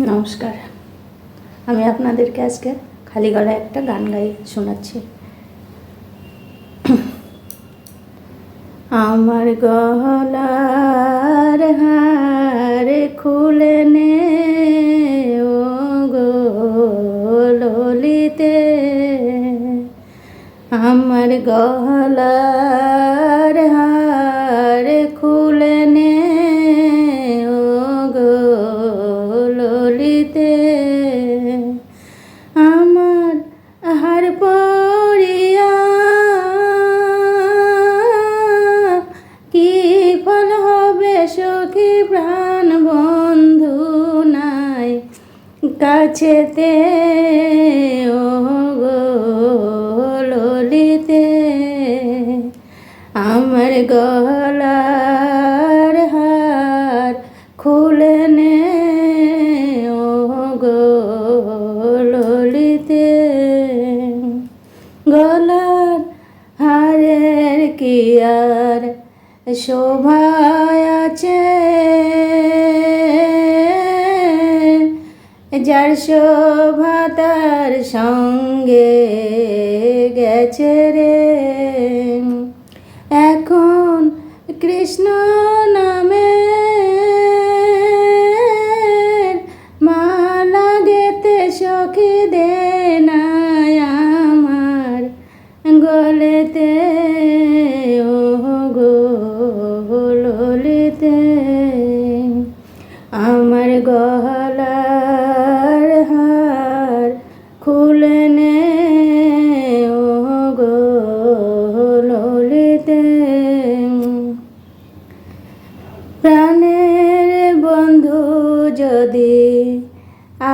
নমস্কার। আমি আপনাদেরকে আজকে খালি গলায় একটা গান গাই শোনাচ্ছি। আমার গলার হার খুলে নে ও গো ললিতে, আমার গলার হার খুলে নে ও গো ললিতে, আমার হার পরিয়া কি ফল হবে সখী, প্রাণ বন্ধু নাই কাছেতে ও গো ললিতে, আমার গলার হার খুলে নে ও গো ললিতে, গলার হারের কি আর শোভা আছে, যার শোভা তার সঙ্গে গেছে রে। এখন কৃষ্ণ নামে মালা গেতে সখী দে নাই আমার গলেতে ও গো ললিতে, আমার গলার হার খুলে নে ও গো ললিতে, প্রাণের বন্ধু যদি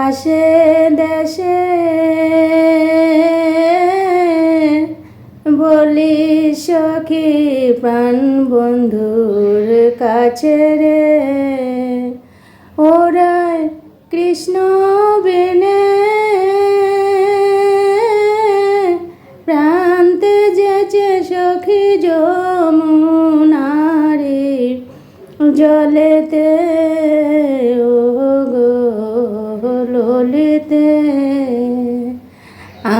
আসে দেশে, বলি সখী প্রাণ বন্ধুর কাছে রে, ওরাই কৃষ্ণ বিনে প্রান্তে যেছে সখী যমুনারি জলেতে ও গো ললিতে,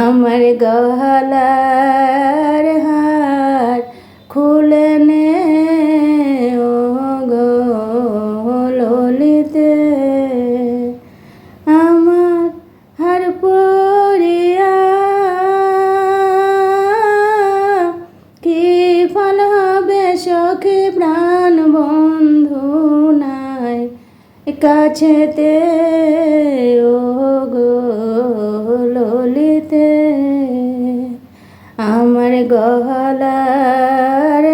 আমার গলার হার খুলে নে ও গো ললিতে, আমার হার পরিয়া কি ফল হবে সখী, প্রাণ বন্ধু নাই কাছেতে ও গো ললিতে, আমার গলার